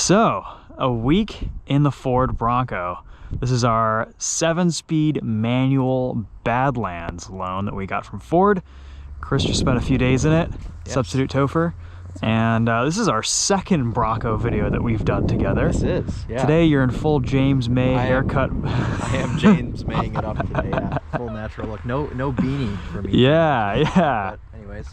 So, a week in the Ford Bronco. This is our 7-speed manual Badlands loan that we got from Ford. Chris just spent a few days in it, yes. Substitute Topher. And this is our second Bronco video that we've done together. This is, yeah. Today you're in full James May haircut. I am James Maying it up today, yeah. Full natural look. No beanie for me. Yeah, yeah. But anyways,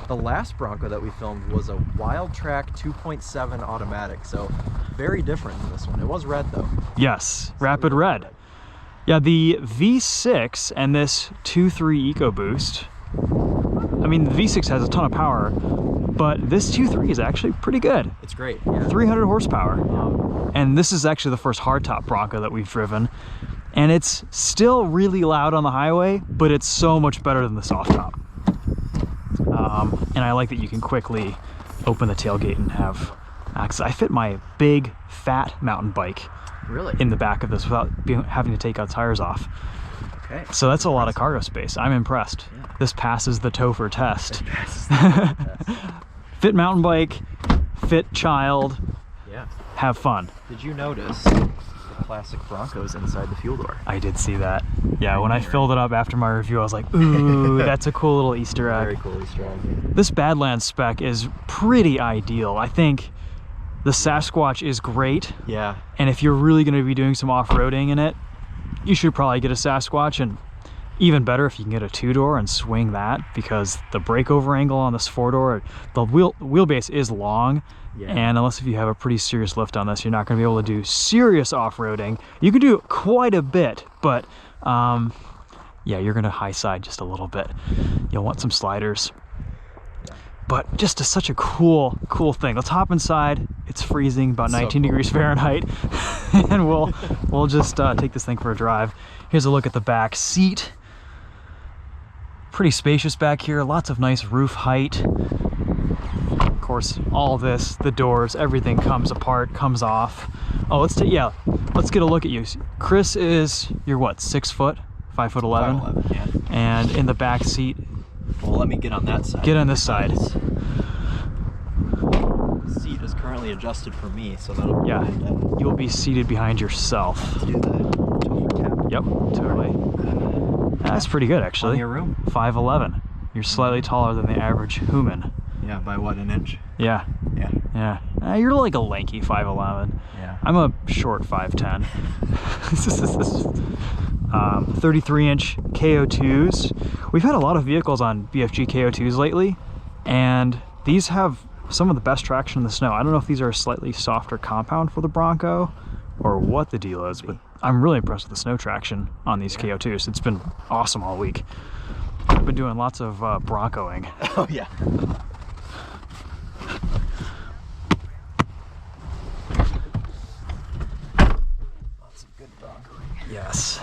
the last Bronco that we filmed was a Wild Track 2.7 automatic, so very different than this one. It was red though. Yes, rapid red. Yeah, the V6 and this 2.3 EcoBoost. I mean, the V6 has a ton of power, but this 2.3 is actually pretty good. It's great, yeah. 300 horsepower. And this is actually the first hardtop Bronco that we've driven. And it's still really loud on the highway, but it's so much better than the soft top. And I like that you can quickly open the tailgate and have access. I fit my big, fat mountain bike in the back of this without having to take our tires off. Okay. So that's a lot of cargo space. I'm impressed. Yeah. This passes the TOPHER test. It passes the TOPHER test. Fit mountain bike, fit child, yeah. Have fun. Did you notice the classic Broncos inside the fuel door? I did see that. Yeah, when I filled it up after my review, I was like, ooh, that's a cool little Easter egg. Very cool Easter egg. This Badlands spec is pretty ideal. I think the Sasquatch is great. Yeah. And if you're really going to be doing some off-roading in it, you should probably get a Sasquatch, and even better if you can get a 2-door and swing that, because the breakover angle on this 4-door, the wheelbase is long, yeah. And unless if you have a pretty serious lift on this, you're not going to be able to do serious off-roading. You can do quite a bit, but yeah, you're going to high side just a little bit. You'll want some sliders. But just such a cool thing. Let's hop inside. It's freezing, about 19 degrees Fahrenheit, and we'll just take this thing for a drive. Here's a look at the back seat. Pretty spacious back here. Lots of nice roof height. Of course, all this, the doors, everything comes apart, comes off. Oh, let's get a look at you. Chris is, you're what, 6 foot, 5'11"? 5'11", yeah. And in the back seat. Well, let me get on that side. Get on this side. The seat is currently adjusted for me, so that'll be you'll be seated behind yourself. Let's do the TOPHER tap. Yep, totally. That's pretty good, actually. Plenty of room. 5'11". You're slightly taller than the average human. Yeah, by what, an inch? Yeah. Yeah. Yeah. You're like a lanky 5'11". Yeah. I'm a short 5'10". 33-inch KO2s. We've had a lot of vehicles on BFG KO2s lately, and these have some of the best traction in the snow. I don't know if these are a slightly softer compound for the Bronco or what the deal is, but I'm really impressed with the snow traction on these KO2s. It's been awesome all week. I've been doing lots of Broncoing. Oh yeah. Lots of good Broncoing. Yes.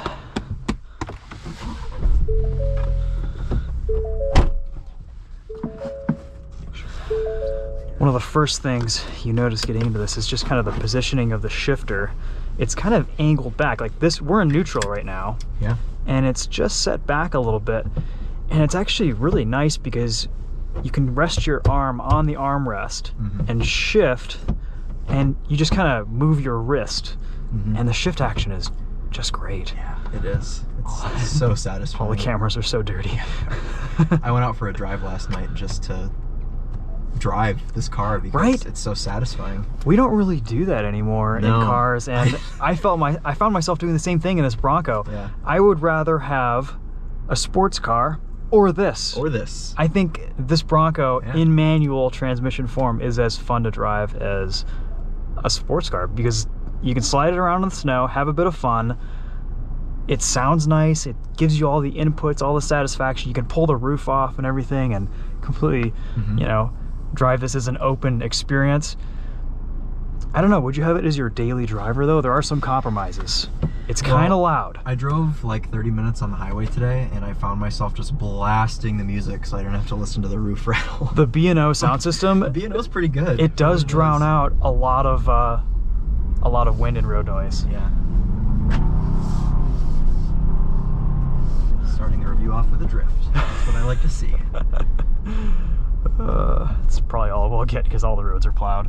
One of the first things you notice getting into this is just kind of the positioning of the shifter. It's kind of angled back like this. We're in neutral right now. Yeah. And it's just set back a little bit. And it's actually really nice because you can rest your arm on the armrest and shift, and you just kind of move your wrist. And the shift action is just great. Yeah, it is. It's so satisfying. All the cameras are so dirty. I went out for a drive last night just to drive this car because it's so satisfying. We don't really do that anymore in cars, and I found myself doing the same thing in this Bronco. Yeah. I would rather have a sports car or this. I think this Bronco in manual transmission form is as fun to drive as a sports car because you can slide it around in the snow, have a bit of fun. It sounds nice. It gives you all the inputs, all the satisfaction. You can pull the roof off and everything and completely, you know, drive this as an open experience. I don't know, would you have it as your daily driver though? There are some compromises. It's kind of loud. I drove like 30 minutes on the highway today and I found myself just blasting the music so I didn't have to listen to the roof rattle. The B&O sound system, the B&O's pretty good. It does drown out a lot of wind and road noise. Yeah. Starting the review off with a drift. That's what I like to see. It's probably all we'll get because all the roads are plowed.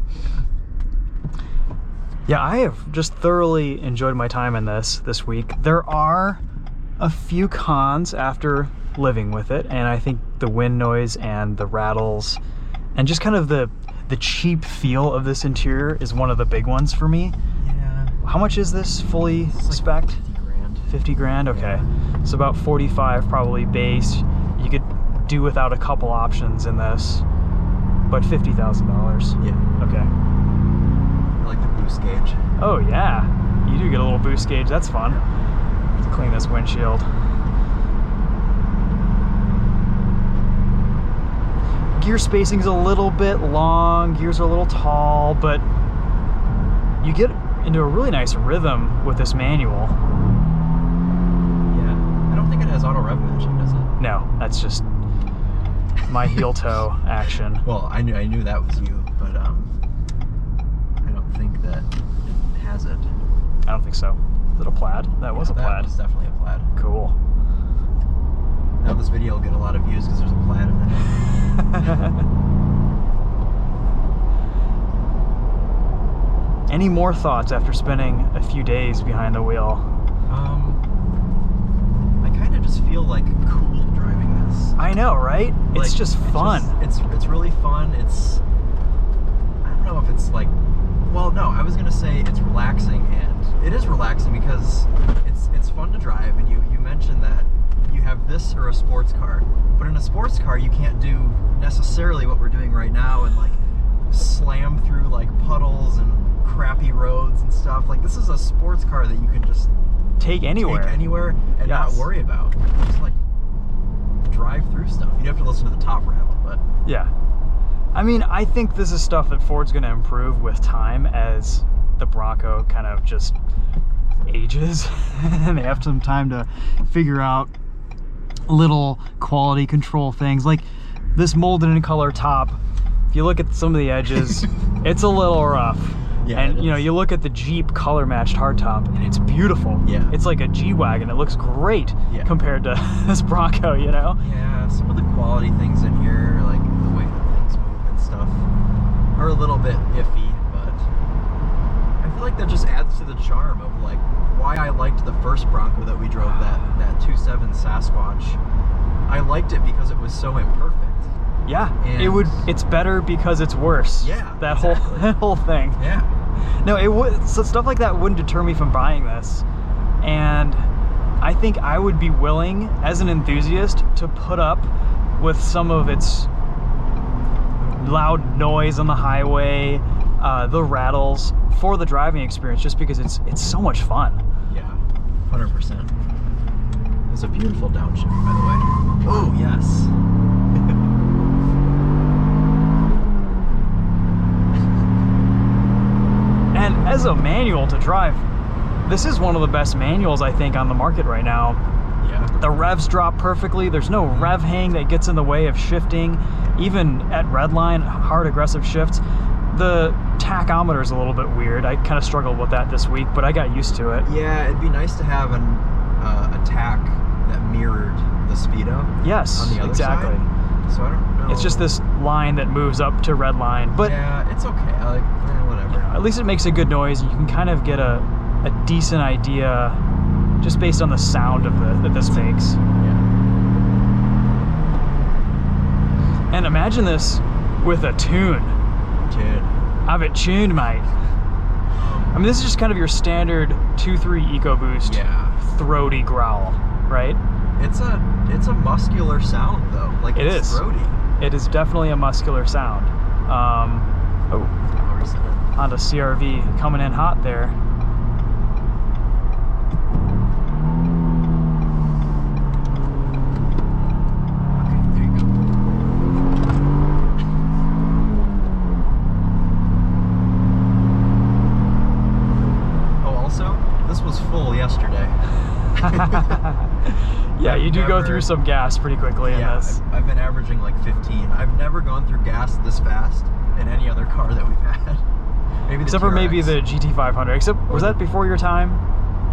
Yeah, I have just thoroughly enjoyed my time in this week. There are a few cons after living with it, and I think the wind noise and the rattles and just kind of the cheap feel of this interior is one of the big ones for me. Yeah. How much is this fully spec'd? 50 grand. 50 grand? Okay. So about 45 probably base. You could do without a couple options in this, but $50,000. Yeah. Okay. I like the boost gauge. Oh yeah, you do get a little boost gauge. That's fun. Let's clean this windshield. Gear spacing's a little bit long, gears are a little tall, but you get into a really nice rhythm with this manual. Yeah, I don't think it has auto rev matching, does it? No, that's just my heel toe action. Well, I knew that was you, but I don't think that it has it. I don't think so. Is it a plaid? That was a That plaid. was definitely a plaid. Cool. Now this video will get a lot of views because there's a plaid in it. Any more thoughts after spending a few days behind the wheel? I kind of just feel like cool driving this. I know, right? It's Like, just fun. It's really fun. I don't know if it's like, well, no, I was gonna say it's relaxing, and it is relaxing because it's fun to drive. And you mentioned that you have this or a sports car, but in a sports car you can't do necessarily what we're doing right now and like slam through like puddles and crappy roads and stuff. Like, this is a sports car that you can just Take anywhere. and not Yes. worry about. Just like drive through stuff. You'd have to listen to the top ramp, but Yeah. I mean, I think this is stuff that Ford's going to improve with time as the Bronco kind of just ages and they have some time to figure out little quality control things. Like this molded in color top, if you look at some of the edges, it's a little rough. Yeah, and it you know, is. you look at the Jeep color matched hardtop and it's beautiful. Yeah. It's like a G-Wagon. It looks great Yeah. compared to this Bronco, you know? yeah, some of the quality things in here, like the way that things move and stuff, are a little bit iffy, but I feel like that just adds to the charm of like why I liked the first Bronco that we drove, that 2.7 Sasquatch. I liked it because it was so imperfect. Yeah, And- it's better because it's worse. Yeah, that exactly. whole thing. Yeah. No, it would. So stuff like that wouldn't deter me from buying this, and I think I would be willing, as an enthusiast, to put up with some of its loud noise on the highway, the rattles, for the driving experience, just because it's so much fun. Yeah, 100%. It's a beautiful downshift, by the way. Oh, yes. And as a manual to drive, this is one of the best manuals I think on the market right now. Yeah. The revs drop perfectly. There's no rev hang that gets in the way of shifting. Even at redline, hard aggressive shifts. The tachometer is a little bit weird. I kind of struggled with that this week, but I got used to it. Yeah, it'd be nice to have a tack that mirrored the speedo Yes, on the other exactly. side. So I don't know. It's just this line that moves up to redline, but yeah, it's okay. I like whatever. at least it makes a good noise. You can kind of get a decent idea just based on the sound of that this makes. Yeah. And imagine this with a tune. Dude. Have it tuned, mate. I mean, this is just kind of your standard 2.3 EcoBoost Yeah. throaty growl, right? It's a muscular sound though. Like It it's is. throaty. It is definitely a muscular sound. Oh, Honda CR-V coming in hot there. Okay, there you go. Oh, also, this was full yesterday. Yeah, you do go Never- through some gas pretty quickly in Yeah, this. I've been averaging like 15. I've never gone through gas this fast in any other car that we've had. Maybe the Except for maybe TRX. the GT500. Except, was that before your time?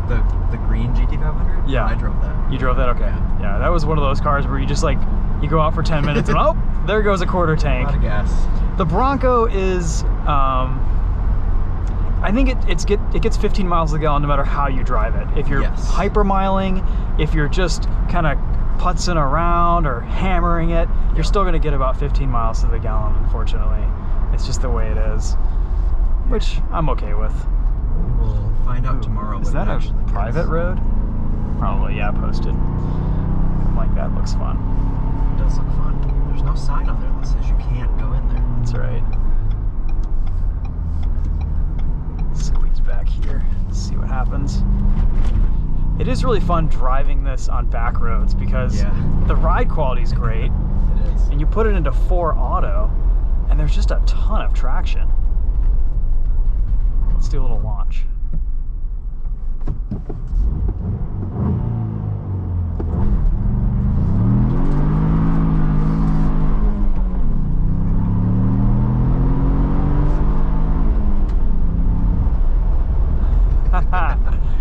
the green GT500? Yeah. I drove that. You drove that? Okay. Yeah, that was one of those cars where you just like, you go out for 10 minutes and oh, there goes a quarter A tank. lot of gas. The Bronco is, I I think it gets 15 miles to the gallon no matter how you drive it. If you're hypermiling, if you're just kind of putzing around or hammering it, you're still going to get about 15 miles to the gallon, unfortunately. It's just the way it is, which I'm okay with. We'll find out tomorrow. Is that a private road? Probably, yeah, posted. Like that looks fun. It does look fun. There's no sign on there that says you can't go in there. That's right. Squeeze back here, see what happens. It is really fun driving this on back roads because the ride quality is great. It is. And you put it into 4 auto, and there's just a ton of traction. Let's do a little launch.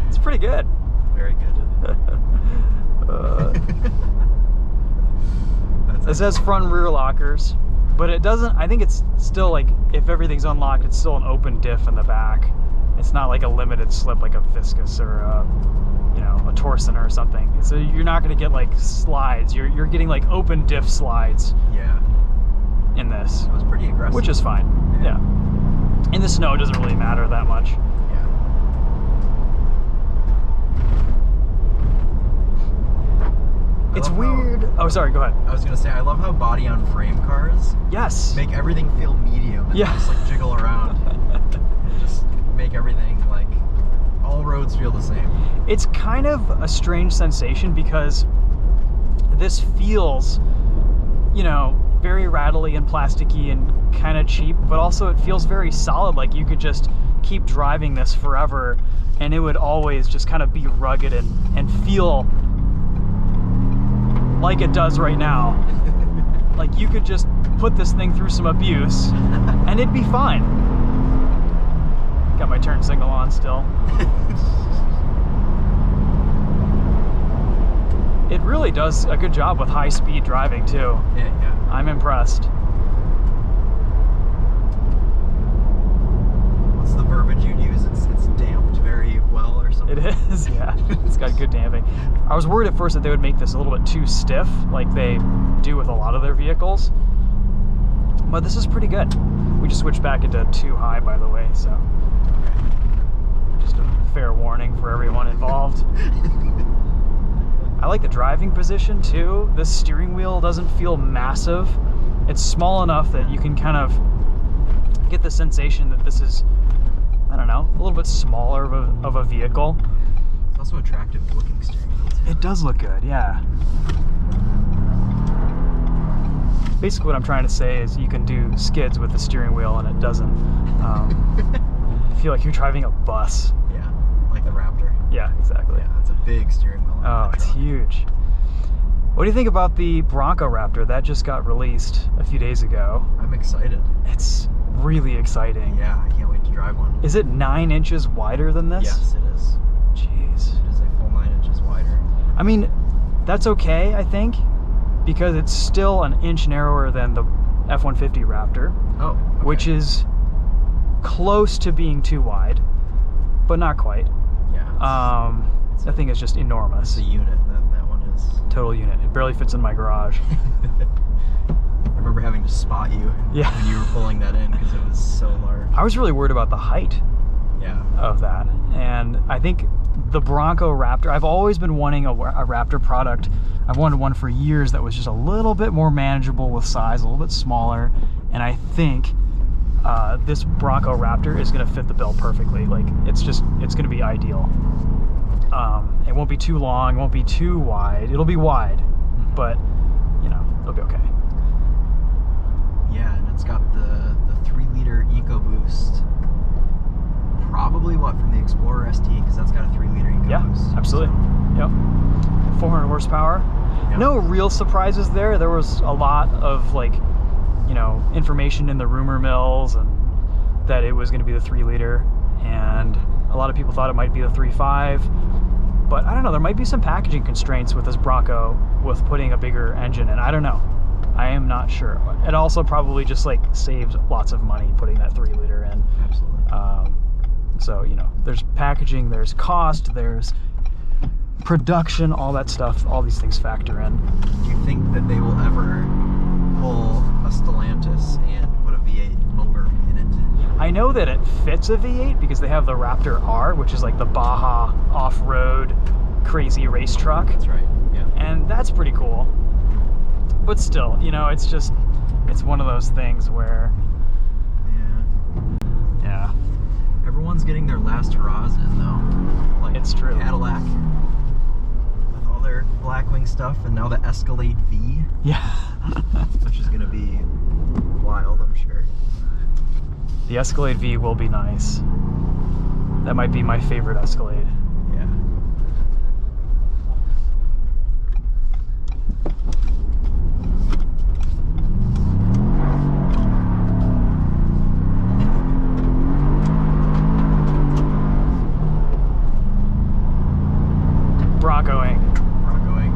It's pretty good. Very good. This has front and rear lockers, but it doesn't, I think it's still like, if everything's unlocked, it's still an open diff in the back. It's not like a limited slip like a Viscus or a, you know, a Torsen or something. So you're not going to get like slides. You're getting like open diff slides. Yeah. In this. It was pretty aggressive. Which is fine. Yeah. In the snow, it doesn't really matter that much. It's weird. Oh, sorry, go ahead. I was going to say, I love how body on frame cars make everything feel medium. And just like jiggle around. Just make everything like, all roads feel the same. It's kind of a strange sensation because this feels, you know, very rattly and plasticky and kind of cheap, but also it feels very solid. Like you could just keep driving this forever and it would always just kind of be rugged and feel like it does right now. Like you could just put this thing through some abuse and it'd be fine. Got my turn signal on still. It really does a good job with high speed driving too. Yeah. I'm impressed. What's the verbiage you'd use? It's damped very well or something? It is, yeah. It's got good damping. I was worried at first that they would make this a little bit too stiff, like they do with a lot of their vehicles. But this is pretty good. We just switched back into 2 high, by the way, so just a fair warning for everyone involved. I like the driving position too. This steering wheel doesn't feel massive. It's small enough that you can kind of get the sensation that this is, I don't know, a little bit smaller of a vehicle. It's also attractive looking steering wheel too. It does look good, yeah. Basically what I'm trying to say is you can do skids with the steering wheel and it doesn't feel like you're driving a bus. Yeah, like the Raptor. Yeah, exactly. Yeah, it's a big steering wheel. Oh, it's huge. What do you think about the Bronco Raptor? That just got released a few days ago. I'm excited. It's really exciting. Yeah, I can't wait to drive one. Is it 9 inches wider than this? Yes, it is. Jeez. It is a full 9 inches wider. I mean, that's okay, I think, because it's still an inch narrower than the F-150 Raptor. Oh, okay. Which is close to being too wide, but not quite. Yeah. That thing is just enormous. It's a unit, that one is. Total unit. It barely fits in my garage. I remember having to spot you when you were pulling that in because it was so large. I was really worried about the height of that. And I think the Bronco Raptor, I've always been wanting a Raptor product. I've wanted one for years that was just a little bit more manageable with size, a little bit smaller. And I think this Bronco Raptor is going to fit the bill perfectly. Like, it's going to be ideal. It won't be too long, it won't be too wide. It'll be wide, but, you know, it'll be okay. Yeah, and it's got the 3-liter EcoBoost. Probably what, from the Explorer ST, because that's got a 3-liter EcoBoost. Yeah, absolutely. Yep. 400 horsepower. Yep. No real surprises there. There was a lot of, like, you know, information in the rumor mills and that it was going to be the 3-liter, and a lot of people thought it might be the 3.5, but I don't know, there might be some packaging constraints with this Bronco with putting a bigger engine in. I don't know. I am not sure. It also probably just like saves lots of money putting that 3-liter in. Absolutely. So, you know, there's packaging, there's cost, there's production, all that stuff, all these things factor in. Do you think that they will ever pull a Stellantis and put a V8 motor in it? I know that it fits a V8 because they have the Raptor R, which is like the Baja off-road crazy race truck. That's right, yeah. And that's pretty cool. But still, you know, it's one of those things where, yeah. Everyone's getting their last hurrahs in, though. Like It's true. Cadillac with all their Blackwing stuff, and now the Escalade V, Yeah. which is gonna be wild, I'm sure. The Escalade V will be nice. That might be my favorite Escalade. Yeah. Broncoing. Broncoing.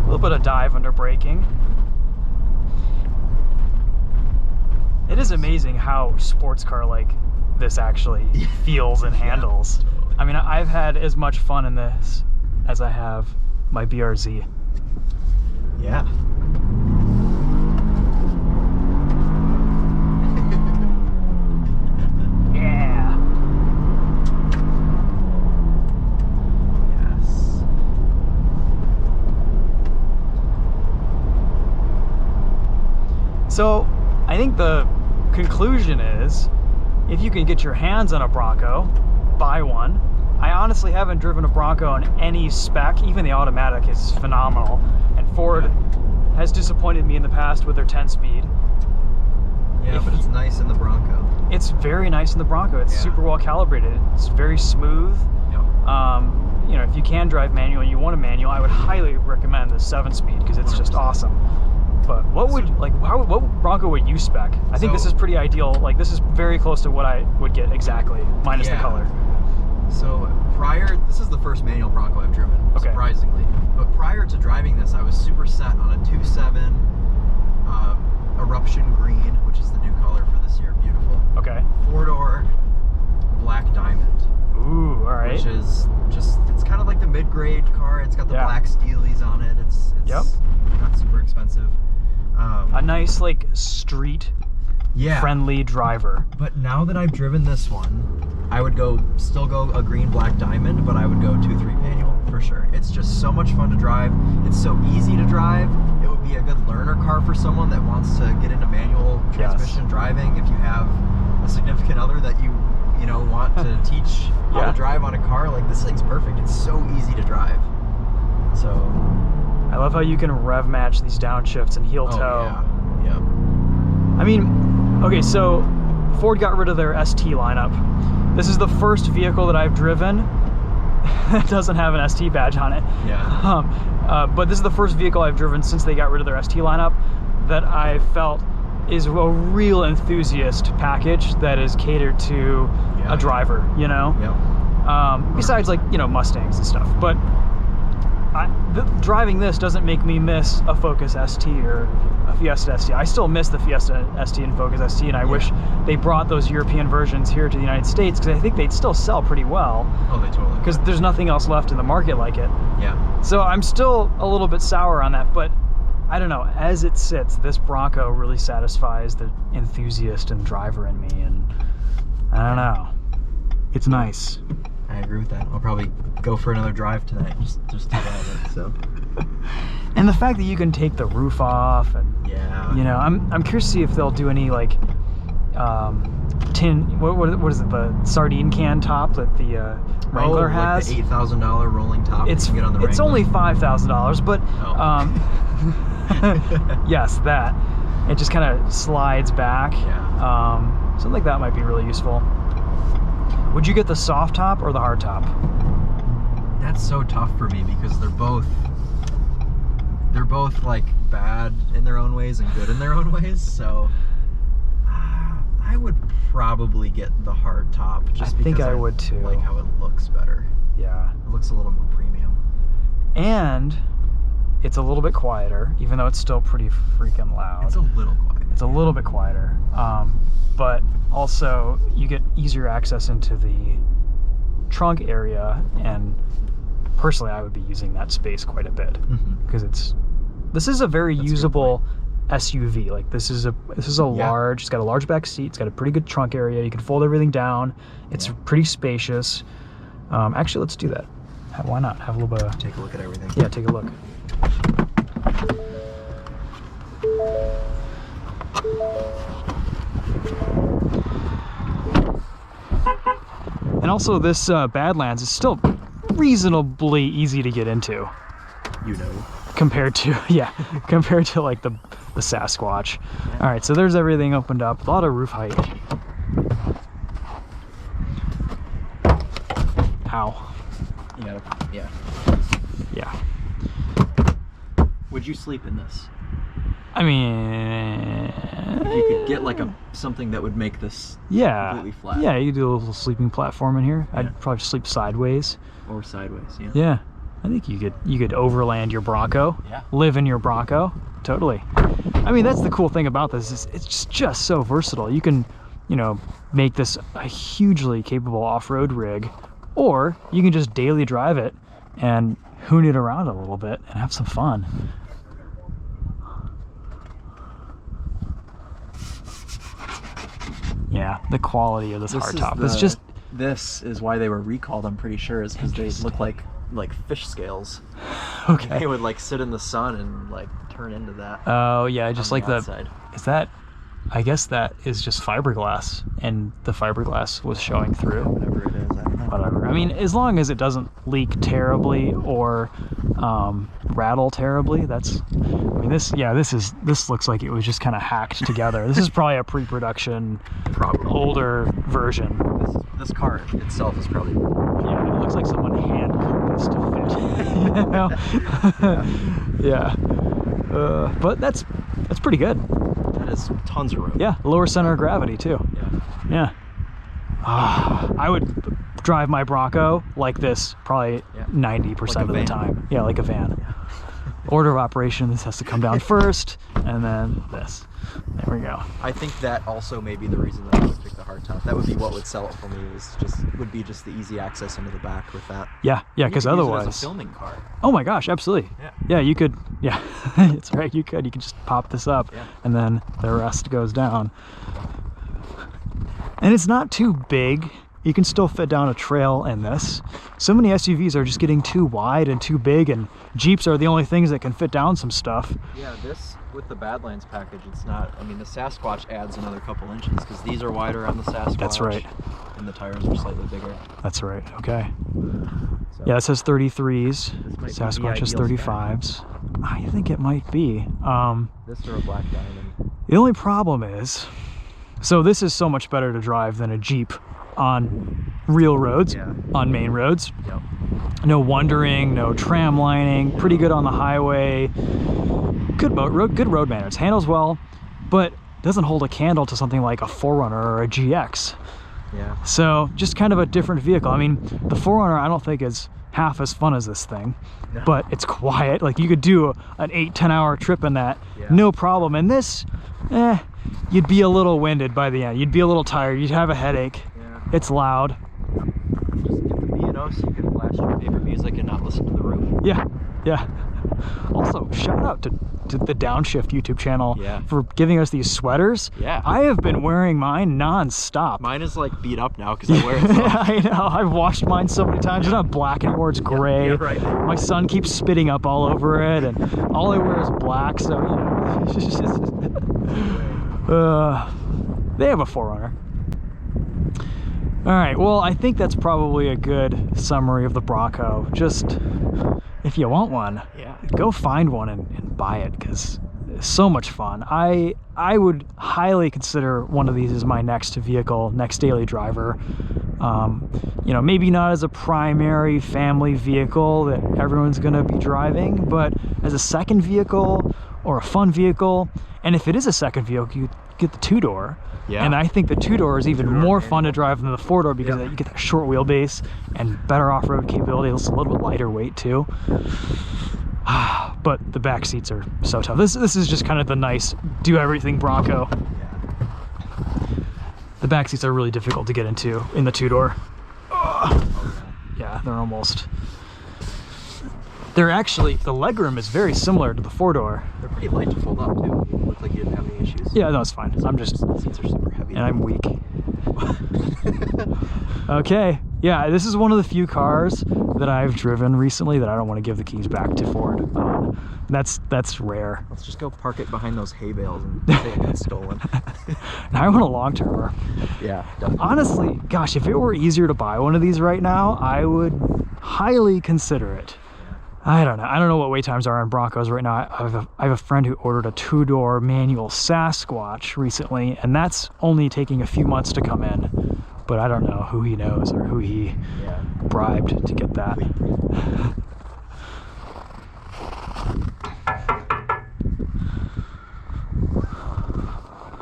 A little bit of dive under braking. It is amazing how sports car like this actually feels and handles. Totally. I mean, I've had as much fun in this as I have my BRZ. Yeah. Yeah. Yes. So I think the conclusion is, if you can get your hands on a Bronco, buy one. I honestly haven't driven a Bronco on any spec. Even the automatic is phenomenal. And Ford has disappointed me in the past with their 10-speed. Yeah, but it's nice in the Bronco. It's very nice in the Bronco. It's Yeah. super well calibrated. It's very smooth. Yep. You know, if you can drive manual and you want a manual, I would highly recommend the 7-speed because it's just 100%. awesome. But what would, like, what Bronco would you spec? I think this So- is pretty ideal. Like, this is very close to what I would get exactly, minus the Yeah. color. So this is the first manual Bronco I've driven, Okay. surprisingly. But prior to driving this, I was super set on a 2.7 Eruption Green, which is the new color for this year. Beautiful. Okay. 4-door Black Diamond, Ooh, all right. which is it's kind of like the mid-grade car. It's got the Yeah. black steelies on it. It's Yep. not super expensive. A nice, like, street Yeah. friendly driver. But now that I've driven this one, I would still go a green Black Diamond, but I would go 2.3 manual for sure. It's just so much fun to drive. It's so easy to drive. It would be a good learner car for someone that wants to get into manual transmission driving. If you have a significant other that you want to teach how Yeah. to drive on a car, like this thing's perfect. It's so easy to drive. So I love how you can rev match these downshifts and heel toe. yeah. I mean, okay, so Ford got rid of their ST lineup. This is the first vehicle that I've driven that doesn't have an ST badge on it. Yeah. But this is the first vehicle I've driven since they got rid of their ST lineup that I felt is a real enthusiast package that is catered to Yeah. a driver, you know? Yep. Besides, like, you know, Mustangs and stuff. But driving this doesn't make me miss a Focus ST or a Fiesta ST. I still miss the Fiesta ST and Focus ST, and I wish they brought those European versions here to the United States because I think they'd still sell pretty well Oh, they totally. because there's nothing else left in the market like it. Yeah. So I'm still a little bit sour on that, but I don't know. As it sits, this Bronco really satisfies the enthusiast and driver in me, and I don't know. It's nice. I agree with that. I'll probably go for another drive tonight, just to drive it. So. And the fact that you can take the roof off, and Yeah. you know, I'm curious to see if they'll do any like tin. What is it? The sardine can top that the Wrangler has. Like the $8,000 rolling top. It's that you can get on the it's Wrangler. only $5,000, but Oh. yes, that it just kind of slides back. Yeah. Something like that might be really useful. Would you get the soft top or the hard top? That's so tough for me because they're both like bad in their own ways and good in their own ways. So I would probably get the hard top. Just I think because I would too. Like how it looks better. Yeah. It looks a little more premium. And it's a little bit quieter, even though it's still pretty freaking loud. It's a little quiet. It's a little bit quieter, but also you get easier access into the trunk area, and personally I would be using that space quite a bit because this is a very usable SUV. Like this is a large, it's got a large back seat, it's got a pretty good trunk area, you can fold everything down, it's pretty spacious. Actually, let's do that. Why not have a little bit of, Take a look at everything. yeah, take a look. And also this Badlands is still reasonably easy to get into. You know. Compared to, compared to like the Sasquatch. Yeah. All right, so there's everything opened up. A lot of roof height. Ow. You gotta, yeah. Yeah. Would you sleep in this? I mean, if you could get like something that would make this completely flat. Yeah, you could do a little sleeping platform in here. I'd probably sleep sideways. Or sideways, yeah. Yeah. I think you could overland your Bronco. Yeah. Live in your Bronco. Totally. I mean, that's the cool thing about this is it's just so versatile. You can, you know, make this a hugely capable off-road rig, or you can just daily drive it and hoon it around a little bit and have some fun. Yeah, the quality of this hardtop is just... This is why they were recalled, I'm pretty sure, is because they look like fish scales. Okay. They would like sit in the sun and like turn into that. Oh yeah, just like outside. Is that, I guess that is just fiberglass, and the fiberglass was showing through. Whatever it is, I don't know. Whatever. I mean, as long as it doesn't leak terribly or rattle terribly, that's, I mean, this looks like it was just kind of hacked together. This is probably a pre-production, older version. This car itself is probably, yeah, it looks like someone hand cut this to fit. You know? Yeah. But that's pretty good. That is tons of room. Yeah, lower center of gravity too. Yeah. I would drive my Bronco like this probably 90% of the time. Yeah, like a van. Yeah. Order of operation, this has to come down first, and then this. There we go. I think that also may be the reason that I would pick the hardtop. That would be what would sell it for me. Would be just the easy access into the back with that. Yeah, because otherwise, use it as a filming car. Oh my gosh, absolutely. Yeah, you could. Yeah, it's right. You could just pop this up, and then the rest goes down. And it's not too big. You can still fit down a trail in this. So many SUVs are just getting too wide and too big, and Jeeps are the only things that can fit down some stuff. Yeah, this, with the Badlands package, it's not, I mean, the Sasquatch adds another couple inches, because these are wider on the Sasquatch. That's right. And the tires are slightly bigger. That's right, okay. So, yeah, it says 33s. Sasquatch is 35s. I think it might be. This or a black diamond. The only problem is, so this is so much better to drive than a Jeep on real roads, on main roads. Yep. No wandering, no tram lining, pretty good on the highway. Good road manners, handles well, but doesn't hold a candle to something like a 4Runner or a GX. Yeah. So just kind of a different vehicle. I mean, the 4Runner I don't think is half as fun as this thing, but it's quiet. Like you could do an 8-10 hour trip in that, no problem. And this, you'd be a little winded by the end. You'd be a little tired. You'd have a headache. It's loud. Just get the B&O so you can blast your favorite music and not listen to the roof. Yeah. Also, shout out to the Downshift YouTube channel for giving us these sweaters. Yeah. I have been wearing mine non-stop. Mine is like beat up now because I wear it so. I know. I've washed mine so many times. It's not black anymore. It's gray. Yeah, right. My son keeps spitting up all over it, and all I wear is black. So you know. They have a 4Runner. All right, well, I think that's probably a good summary of the Bronco. Just, if you want one, go find one and buy it, because it's so much fun. I would highly consider one of these as my next vehicle, next daily driver. You know, maybe not as a primary family vehicle that everyone's gonna be driving, but as a second vehicle or a fun vehicle. And if it is a second vehicle, you get the 2-door. Yeah. And I think the 2-door is even more fun to drive than the 4-door because you get that short wheelbase and better off-road capability. It's a little bit lighter weight too. But the back seats are so tough. This is just kind of the nice do everything Bronco. Yeah. The back seats are really difficult to get into in the two-door. Yeah, they're actually, the legroom is very similar to the four-door. They're pretty light to fold up too. You look like you didn't have any issues. Yeah, no, it's fine. I'm just, The seats are super heavy. and I'm weak. Okay, yeah, this is one of the few cars that I've driven recently that I don't want to give the keys back to Ford on. That's rare. Let's just go park it behind those hay bales and say it got stolen. Now I want a long-termer. Yeah, definitely. Honestly, gosh, if it were easier to buy one of these right now, I would highly consider it. I don't know what wait times are on Broncos right now. I have a friend who ordered a two-door manual Sasquatch recently, and that's only taking a few months to come in. But I don't know who he knows or who he bribed to get that.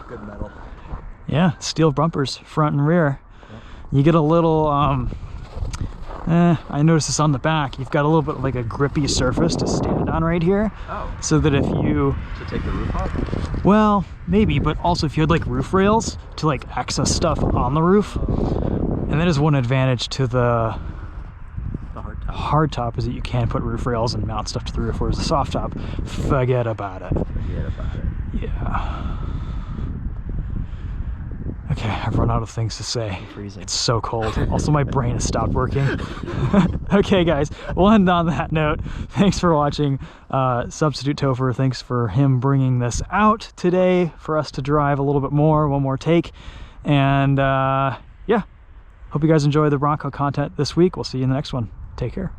Good metal. Yeah, steel bumpers, front and rear. Yep. You get a little, I noticed this on the back. You've got a little bit of like a grippy surface to stand on right here. Oh. So that if you... To take the roof off? Well, maybe, but also if you had like roof rails to like access stuff on the roof. And that is one advantage to the hardtop is that you can put roof rails and mount stuff to the roof, whereas the soft top, forget about it. Forget about it. Yeah. Okay, I've run out of things to say. I'm freezing. It's so cold. Also, my brain has stopped working. Okay, guys, we'll end on that note. Thanks for watching. Substitute Topher, thanks for him bringing this out today for us to drive a little bit more, one more take. And yeah, hope you guys enjoy the Bronco content this week. We'll see you in the next one. Take care.